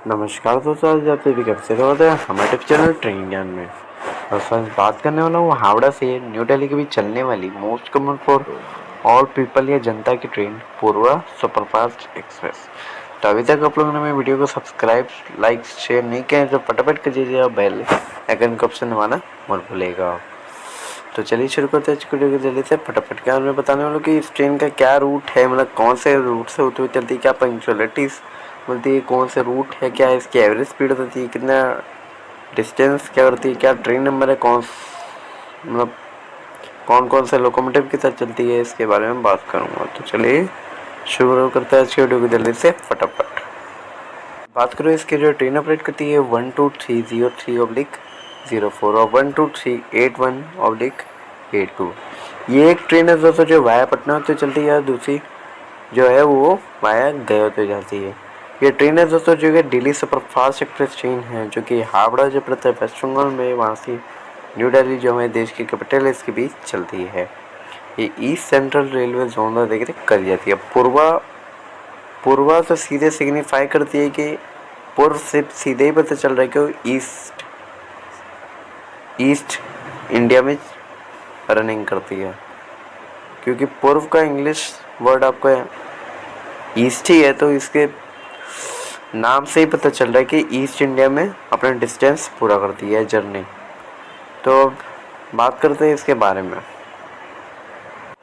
नमस्कार दोस्तों, आज आप सभी कैसे होते हैं हमारे टिप चैनल ट्रेन ज्ञान में। और आज बात करने वाला हूँ हावड़ा से न्यू दिल्ली के बीच चलने वाली most common for all people या जनता की ट्रेन पूर्वा सुपरफास्ट एक्सप्रेस। तो अभी तक आप लोगों ने मेरे वीडियो को सब्सक्राइब लाइक शेयर नहीं किया है तो फटाफट कर दीजिए और बेल आइकन का ऑप्शन दबाना मत भूलिएगा। तो चलिए शुरू करते हैं वीडियो को जल्दी से फटाफट के। मैं बताने वाला हूँ कि इस ट्रेन का क्या रूट है, मतलब कौन से रूट से होते हुए चलती है, क्या पंक्चुअलिटीज़ बोलती है, कौन से रूट है, क्या इसकी एवरेज स्पीड होती है, कितना डिस्टेंस क्या करती है, क्या ट्रेन नंबर है, मतलब कौन कौन से लोकोमोटिव के साथ चलती है, इसके बारे में बात करूँगा। तो चलिए शुरू करते हैं आज की वीडियो को जल्दी से फटाफट। बात करो इसके जो ट्रेन ऑपरेट करती है 12303/04 और 12381/82। ये एक ट्रेन है दोस्तों जो वाया पटना होते चलती है, दूसरी जो है वो वाया गया होते जाती है। ये ट्रेन है दोस्तों जो कि दिल्ली सुपरफास्ट एक्सप्रेस ट्रेन है जो कि हावड़ा जो पड़ता है वेस्ट बंगाल में, वहाँ से न्यू दिल्ली जो हमारे देश की कैपिटल है इसके बीच चलती है। ये ईस्ट सेंट्रल रेलवे जोन में देख कर जाती है। पूर्वा तो सीधे सिग्निफाई करती है कि पूर्व से सीधे ही पता चल रहा है कि वो ईस्ट इंडिया में रनिंग करती है, क्योंकि पूर्व का इंग्लिश वर्ड आपको ईस्ट ही है, तो इसके नाम से ही पता चल रहा है कि ईस्ट इंडिया में अपना डिस्टेंस पूरा करती है जर्नी। तो बात करते हैं इसके बारे में।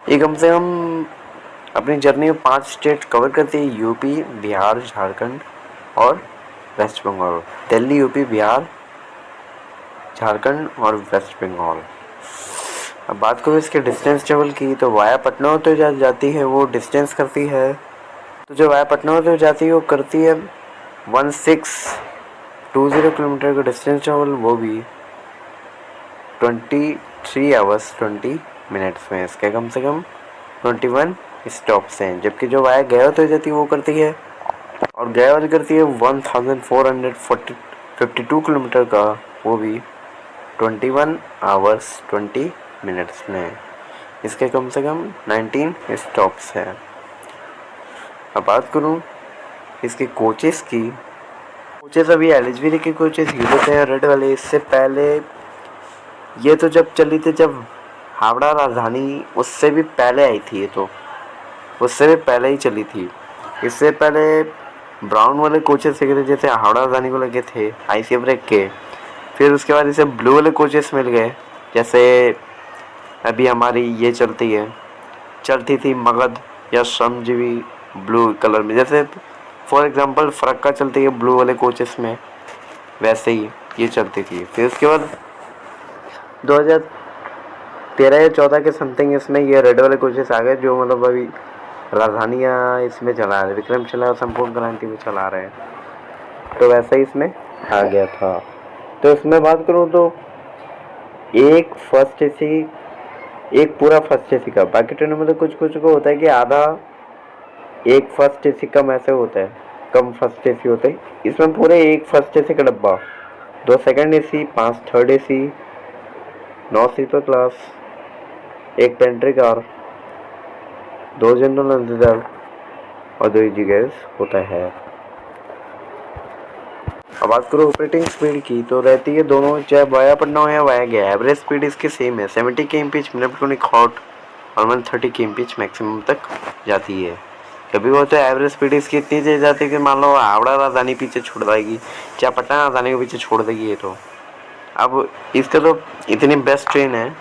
ये कम से कम अपनी जर्नी में 5 स्टेट कवर करती है, यूपी, बिहार, झारखंड और वेस्ट बंगाल। दिल्ली, यूपी, बिहार, झारखंड और वेस्ट बंगाल। अब बात करूँ इसके डिस्टेंस ट्रेवल की, तो वाया पटना होते जाती है, वो डिस्टेंस करती है। तो जो वाया पटना होते जाती है वो करती है 1620 किलोमीटर का डिस्टेंस ट्रेवल, वो भी 23 आवर्स 20 मिनट्स में। इसके कम से कम 21 स्टॉप्स हैं। जबकि जो वाया गया होते जाती है वो करती है, और गया वाली करती है 1452 किलोमीटर का, वो भी 21 आवर्स 20 मिनट्स में। इसके कम से कम 19 स्टॉप्स हैं। अब बात करूँ इसके कोचेस की। कोचेस अभी एलिजिबिलिटी के कोचेस यूज होते हैं रेड वाले। इससे पहले ये तो जब चली थी, जब हावड़ा राजधानी उससे भी पहले आई थी, ये तो उससे भी पहले ही चली थी। इससे पहले ब्राउन वाले कोचेस लगे थे, जैसे हावड़ा राजधानी को लगे थे आईसी ब्रेक के। फिर उसके बाद इसे ब्लू वाले कोचेस मिल गए, जैसे अभी हमारी ये चलती थी मगध या श्रमजीवी ब्लू कलर में, जैसे फॉर एग्जांपल फरक्का चलती है ब्लू वाले कोचेस में, वैसे ही ये चलती थी। फिर उसके बाद 2013 या 14 के समथिंग इसमें ये रेड वाले कोचेस आ गए, जो मतलब अभी राजधानियाँ इसमें चला रहे, विक्रमशिला और संपूर्ण क्रांति में चला रहे हैं। तो वैसे ही इसमें आ गया था। तो इसमें बात करूँ तो एक पूरा फर्स्ट एसी का, बाकी ट्रेनों में तो कुछ कुछ को होता है कि आधा एक फर्स्ट एसी कम ऐसे होता है, कम फर्स्ट एसी होते हैं। इसमें पूरे एक फर्स्ट एसी का डब्बा, 2 second AC, 5 third AC, 9 sleeper class, 1 pantry car, 2 general इंतजार और 2 इजी गैस होता है। अब बात करो ऑपरेटिंग स्पीड की, तो रहती है दोनों, चाहे वाया पटना हो या वाया गया, एवरेज स्पीड इसकी सेम है, 70 km/h टॉनिक हॉट और 130 km/h मैक्सिमम तक जाती है। कभी वो तो एवरेज स्पीड इसकी इतनी तेज जाती है कि मान लो हावड़ा राजधानी पीछे छोड़ देगी, चाहे पटना राजधानी को पीछे छोड़ देगी ये तो। अब इसका तो इतनी बेस्ट ट्रेन है,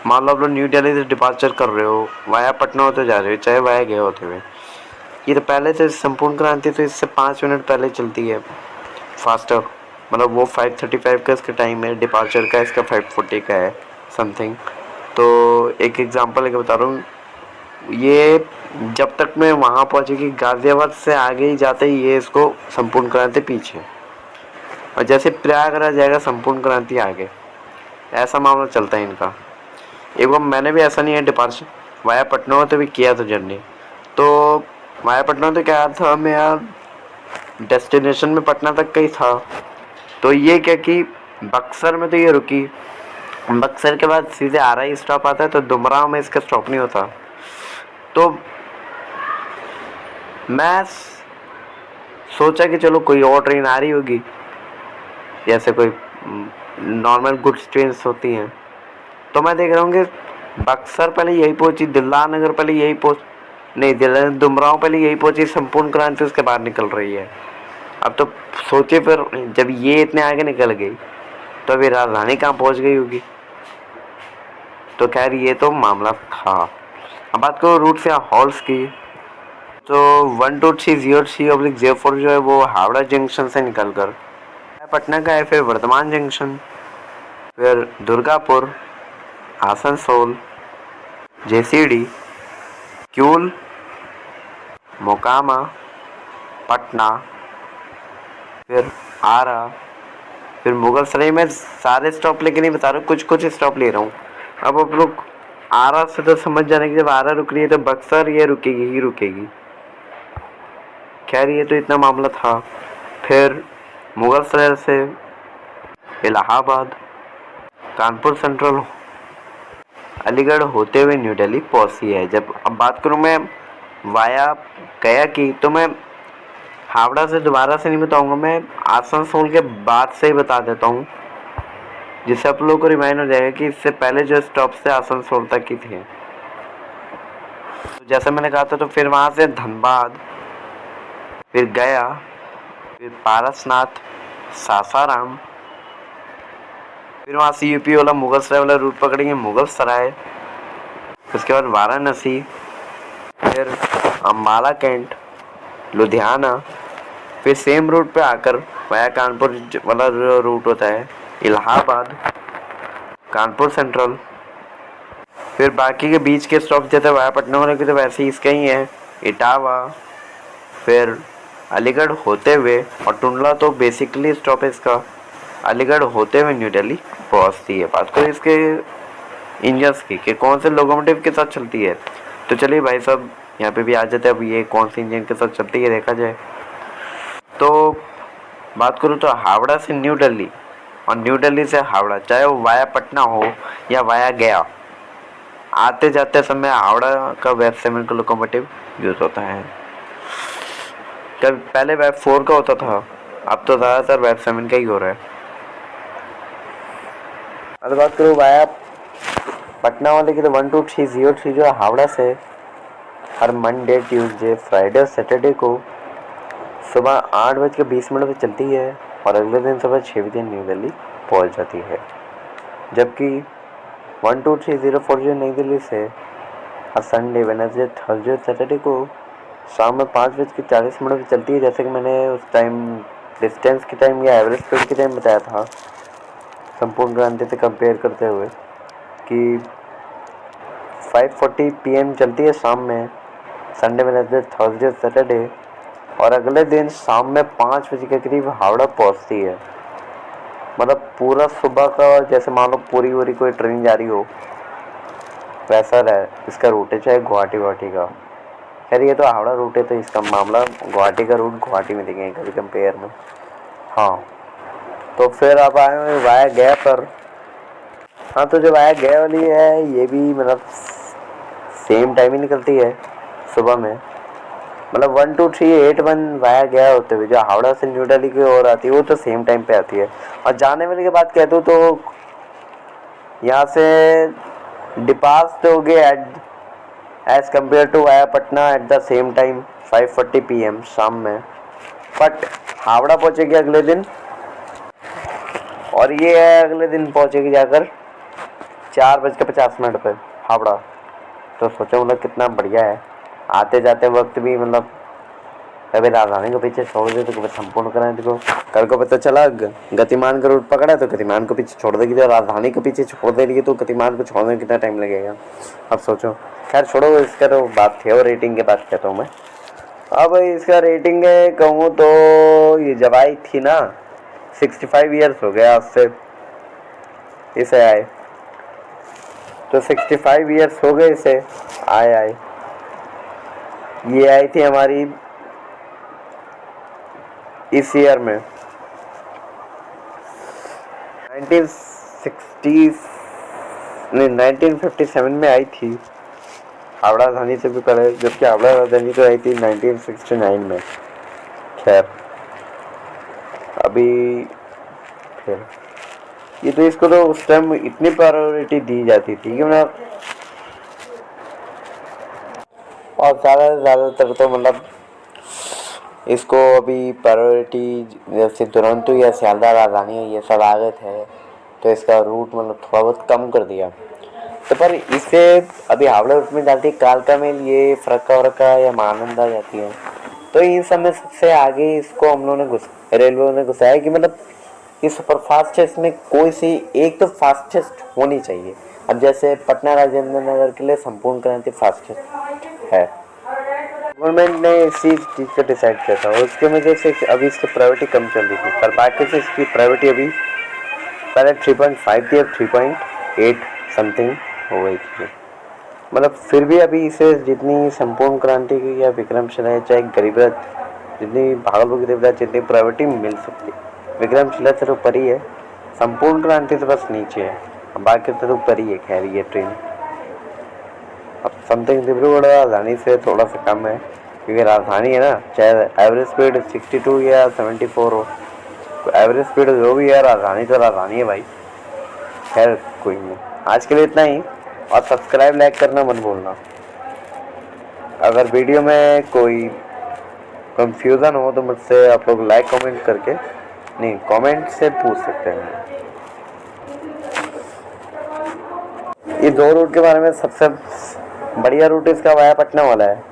मान लो आप लोग न्यू दिल्ली से डिपार्चर कर रहे हो, वाया पटना होते जा रहे हो, चाहे वाया गया होते हुए, ये तो पहले से संपूर्ण क्रांति तो इससे 5 मिनट पहले चलती है फास्टर, मतलब वो 5:35 का इसका टाइम है, डिपार्चर का इसका 5:40 का है समथिंग। तो एक एग्जांपल लेके बता रहा हूँ, ये जब तक मैं वहाँ पहुँचेगी गाज़ियाबाद से आगे ही जाते ही ये इसको संपूर्ण क्रांति पीछे, और जैसे प्रयागराज जाएगा संपूर्ण क्रांति आगे, ऐसा मामला चलता है इनका। एक बार मैंने भी ऐसा नहीं है डिपार्चर वाया पटना होते भी किया था जर्नी, तो वाया पटना तो क्या था, मैं यार डेस्टिनेशन में पटना तक का ही था। तो ये क्या कि बक्सर में तो ये रुकी, बक्सर के बाद सीधे आरा ही स्टॉप आता है, तो दुमराव में इसका स्टॉप नहीं होता। तो मैं सोचा कि चलो कोई और ट्रेन आ रही होगी, जैसे कोई नॉर्मल गुड्स ट्रेन होती हैं। तो मैं देख रहा हूँ कि बक्सर पहले यही पहुंची, दिल्लार नगर पहले यही पहुंच, नहीं दिल्लार दुमराव पहले यही पहुंची, संपूर्ण क्रांति उसके बाद निकल रही है। अब तो सोचे फिर जब ये इतने आगे निकल गई तो अभी राजधानी कहाँ पहुंच गई होगी। तो खैर ये तो मामला था। अब बात करो रूट से हॉल्स की, तो 1230C/04 जो है वो हावड़ा जंक्शन से निकलकर पटना का है, फिर वर्धमान जंक्शन, फिर दुर्गापुर, आसनसोल, जेसीडी, क्यूल, मोकामा, पटना, फिर आरा, फिर मुगलसराय। में सारे स्टॉप लेके नहीं बता रहा हूँ, कुछ कुछ स्टॉप ले रहा हूँ। अब आप लोग आरा से तो समझ जाने की जब आरा रुक रही है तो बक्सर ये रुकेगी ही रुकेगी। खैर ये तो इतना मामला था। फिर मुगलसराय से इलाहाबाद, कानपुर सेंट्रल, अलीगढ़ होते हुए न्यू दिल्ली पहुंची है। जब अब बात करूं मैं वाया गया की, तो मैं हावड़ा से दोबारा से नहीं बताऊंगा, मैं आसनसोल के बाद से ही बता देता हूँ, जिससे आप लोगों को रिमाइंड हो जाएगा कि इससे पहले जो स्टॉप से आसनसोल तक की थे। तो जैसे मैंने कहा था, तो फिर वहाँ से धनबाद, फिर गया, फिर पारसनाथ, सासाराम, फिर वहाँ से यूपी वाला मुगलसराय वाला रूट पकड़ेंगे, मुगलसराय, उसके बाद वाराणसी, फिर अम्बाला कैंट, लुधियाना, फिर सेम रूट पे आकर वाया कानपुर वाला रूट होता है, इलाहाबाद, कानपुर सेंट्रल, फिर बाकी के बीच के स्टॉप जैसे वाया पटना वाले के तो वैसे ही इसके ही हैं, इटावा, फिर अलीगढ़ होते हुए, और टुंडला तो बेसिकली स्टॉप है इसका, अलीगढ़ होते हुए न्यू दिल्ली पहुंचती है। बात करें इसके इंजन्स की कि कौन से लोकोमोटिव के साथ चलती है, तो चलिए भाई साहब यहाँ पे भी आ जाते हैं। अब ये कौन सी इंजन के साथ चलती है देखा जाए तो बात करूँ तो हावड़ा से न्यू दिल्ली और न्यू दिल्ली से हावड़ा, चाहे वो वाया पटना हो या वाया गया, आते जाते समय हावड़ा का वेब 7 का लोकोमोटिव यूज होता है। कभी पहले वेब 4 का होता था, अब तो ज़्यादातर वेब 7 का ही हो रहा है। अब बात करूँ वाया पटना वाले की, तो 12303 जो हावड़ा से हर मंडे, ट्यूसडे, फ्राइडे और सैटरडे को सुबह 8:20 पर चलती है और अगले दिन सुबह 6 बजे न्यू दिल्ली पहुंच जाती है। जबकि 12304 जो नई दिल्ली से हर संडे, वेडनेसडे, थर्सडे और सैटरडे को शाम में 5:40 पर चलती है। जैसे कि मैंने उस टाइम डिस्टेंस के टाइम या एवरेज स्पीड के टाइम बताया था संपूर्ण क्रांति से कंपेयर करते हुए कि 5:40 PM चलती है शाम में, संडे, वेडनेसडे, थर्सडे, सैटरडे, और अगले दिन शाम में 5 बजे के करीब हावड़ा पहुंचती है। मतलब पूरा सुबह का, जैसे मान लो पूरी कोई ट्रेन जा रही हो वैसा इसका रूट है, चाहे गुवाहाटी का। खैर ये तो हावड़ा रूट है तो इसका मामला गुवाहाटी का रूट गुवाहाटी में देखेंगे कभी कंपेयर में। हाँ, तो फिर आप आए हुए वाया गया पर। हाँ, तो जो वाया गया वाली है ये भी मतलब सेम टाइम ही निकलती है सुबह में, मतलब 12381 वाया गया होते हुए जो हावड़ा से न्यू दिल्ली की ओर आती है वो तो सेम टाइम पे आती है। और जाने वाले की बात कहते हो तो यहाँ से डिपार्ट हो गए as compare to via Patna at the same time 5:40 PM शाम में, बट हावड़ा पहुँचेगी अगले दिन, और ये अगले दिन पहुँचेगी जाकर 4:50 पे हावड़ा। तो सोचो मतलब कितना बढ़िया है। आते जाते वक्त भी मतलब कभी राजधानी को पीछे छोड़ दे तो कभी संपूर्ण क्रांति को, कल को पता चला गतिमान का रूट पकड़ा तो गतिमान को पीछे छोड़ देगी, तो राजधानी को पीछे छोड़ देगी तो गतिमान को छोड़ने में कितना टाइम लगेगा अब सोचो। खैर छोड़ो, इसका तो बात थी। और रेटिंग के बात कहता हूँ मैं। अब इसका रेटिंग कहूँ तो ये जब आई थी ना 65 ईयर्स हो गया आज से इसे आए, तो 65 ईयर्स हो गए इसे आए। ये आई थी हमारी इस ईयर में 1957 में आई थी, हावड़ा राजधानी से भी पहले, जबकि हावड़ा राजधानी तो आई थी 1969 में। खैर अभी फिर ये तो इसको तो उस टाइम इतनी प्रायोरिटी दी जाती थी कि मतलब, और ज़्यादातर तो मतलब इसको अभी प्रायोरिटी जैसे दुरंतो या सियालदह राजधानी ये सब आ गए थे तो इसका रूट मतलब थोड़ा बहुत कम कर दिया। तो पर इससे अभी हावड़ा रूट में जाती है कालका मेल, ये फरक्का वरक्का या महानंदा जाती है। तो इन सब में सबसे आगे इसको हम लोगों ने रेलवे ने घुसाया कि मतलब ये सुपरफास्टेस्ट में कोई सी एक तो फास्टेस्ट होनी चाहिए। अब जैसे पटना राजेंद्र नगर के लिए संपूर्ण क्रांति फास्टेस्ट है, गवर्नमेंट ने इसी चीज़ को डिसाइड किया था और उसकी वजह से अभी इसकी प्रायोरिटी कम चल रही थी। पर बाकी से इसकी प्रायोरिटी अभी पहले 3.5 थी, अब 3.8 समथिंग हो गई थी। मतलब फिर भी अभी इसे जितनी संपूर्ण क्रांति की या विक्रमशिला है चाहे गरीब रथ, जितनी भागलपुर की देवता जितनी प्रायोरिटी मिल सकती है, विक्रमशिला से तो ऊपर ही है, संपूर्ण क्रांति से बस नीचे है, बाकी से तो ऊपर ही है। खैर ये ट्रेन अब समथिंग डिब्रूगढ़ राजधानी से थोड़ा सा कम है क्योंकि राजधानी है ना, चाहे एवरेज स्पीड 62 या 74 हो, तो एवरेज स्पीड जो भी है राजधानी तो राजधानी है भाई। खैर कोई नहीं, आज के लिए इतना ही, और सब्सक्राइब लाइक करना मत भूलना। अगर वीडियो में कोई कंफ्यूजन हो तो मुझसे आप लोग लाइक कमेंट करके नहीं कमेंट से पूछ सकते हैं। ये दो रूट के बारे में सबसे बढ़िया रूट इसका वाया पटना वाला है।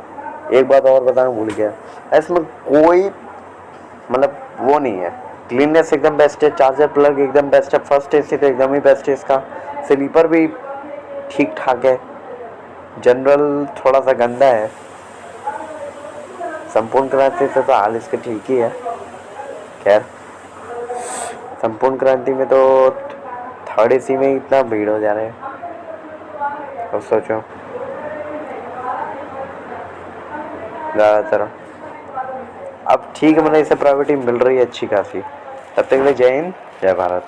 एक बात और बताना भूल गया, इसमें कोई मतलब वो नहीं है, क्लीननेस एकदम बेस्ट है, चार्जर प्लग एकदम बेस्ट है, फर्स्ट एसी तो एकदम ही बेस्ट है इसका, स्लीपर भी ठीक ठाक है, जनरल थोड़ा सा गंदा है, संपूर्ण क्रांति से तो हाल इसके ठीक ही है। खैर संपूर्ण क्रांति में तो थर्ड एसी में इतना भीड़ हो जा रहा है, अब सोचो ज़्यादातर अब ठीक है, मतलब इसे प्रायोरिटी मिल रही है अच्छी खासी। तब तक के लिए जय हिंद जय भारत।